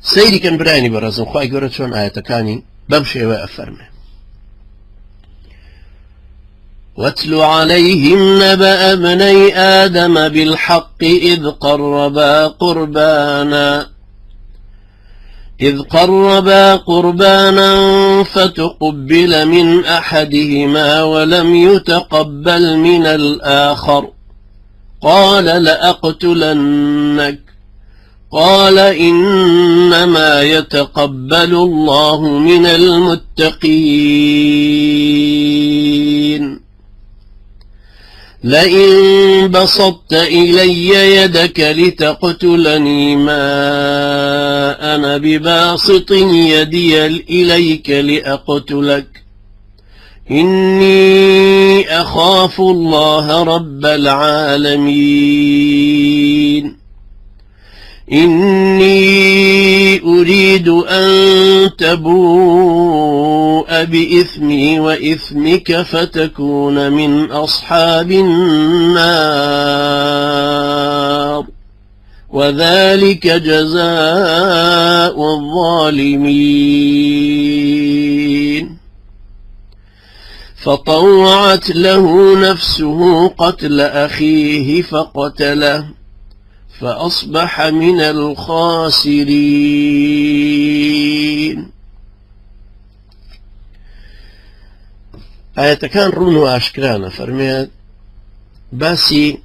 سيري كان براني برزم خواهي قرأت شون آياتكاني بمشي وأفرمه. واتل عليهم نبأ ابني آدم بالحق إذ قربا قربانا فتقبل من أحدهما ولم يتقبل من الآخر قال لأقتلنك قال إنما يتقبل الله من المتقين لئن بسطت إلي يدك لتقتلني ما أنا بباسط يدي إليك لأقتلك إني أخاف الله رب العالمين إني أريد أن تبوء بإثمي وإثمك فتكون من أصحاب النار وذلك جزاء الظالمين. فطوعت له نفسه قتل أخيه فقتله فأصبح من الخاسرين. كان رونو أشكرانا فرميت باسي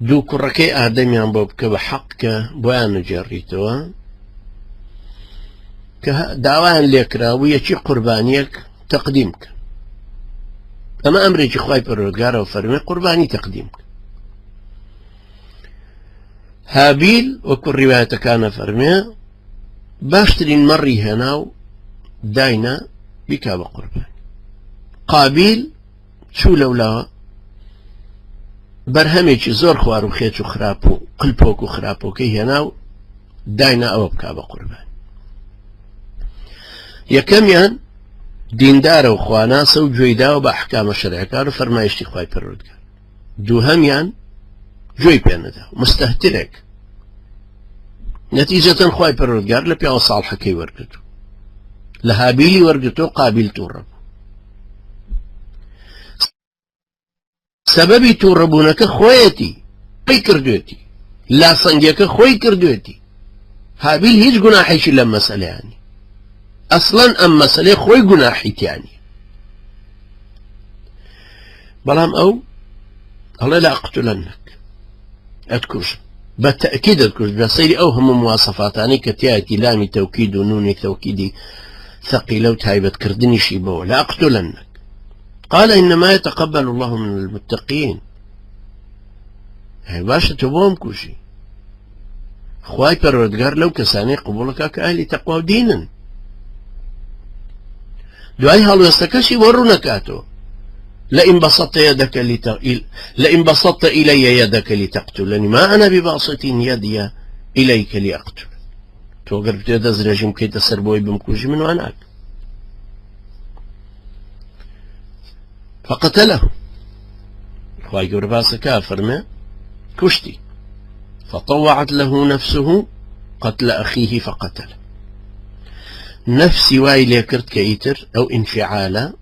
دو كركي آدميان بوبك بحقك بوان جريتوا كدعوان ليكرا ويشي قربانيك تقديمك أما أمريكي خواي برودقارا وفرمي قرباني تقديمك. هابيل وكل رواية كان فرمي باشترين مري هناو داينا بكاب قربان. قابيل شو لولا برهميك زور خوارو خيتو خرابو قلبوكو خرابو كي هناو داينا أو بكاب قربان. يكميان ديندار وخوانا سو جويدا وبأحكام الشرع كانوا فرمايشتي خواي برودقار دو هميان جوي بياندا مستهترك نتيجة خواي برودقار لبيا صالحة كي ورقتو لهابيلي ورقتو قابل تورب سببي توربونك خويتي خوي كردوتي لا صنجيك خوي كردوتي هابيل هيج قناحيش لما مسألة يعني أصلا أم مسألة خوي قناحيت يعني بلام أو الله لا أقتلنك أذكرش بالتأكيد أذكرش بصيري أوهم مواصفات يعني كتياتي لامي توكيد ونوني توكيدي ثقيلة وتهيبة كردني شيبو لا أقتلنك قال إنما يتقبل الله من المتقين هاي باشا تبوهم كوشي خواي پروردگار لو كساني قبولك كأهل تقوى دينا دعاي هالو يستكشي ورونكاتو لئن بسطت إلي يدك لتقتلني ما أنا بباسط يدي إليك لأقتل تو قربت يدزرجم كي تسربوي بمكوش من واناك فقتله خواهي قرباس كافر ما كشتي فطوعت له نفسه قتل أخيه فقتله نفسي واي ليكرت كيتر أو انفعالة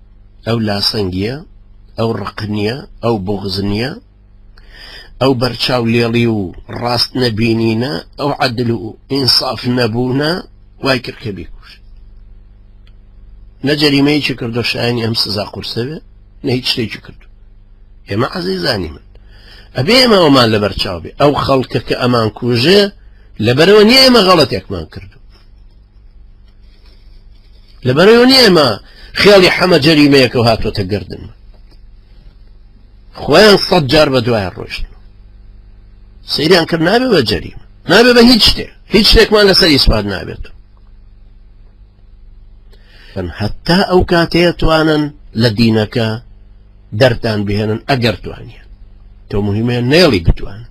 أو لاصنجية أو رقنية أو بغزنية أو برشاو ليليو راس نبينينا أو عدلو إنصاف نبونا وايكر كبيكوش نجري ما يشكردو شايني أمس زاقور سبي نهيج تيشكردو يما عزيزاني من أبي إما ومان لبرشاو بي أو خلقك أمان كوجه لبروني إما غلط يكمان كردو لبروني إما خيالي حما جريمة يكو هاتو تقردن خوان صد جار بدواي الروشن سيريان كر نابي بجريمة نابي بهيجتك ما لسر إسباد نابيتو حتى أو كاتيتوانا لدينك درتان بهنا أقرتوانيا تو مهمة نيلي بتوان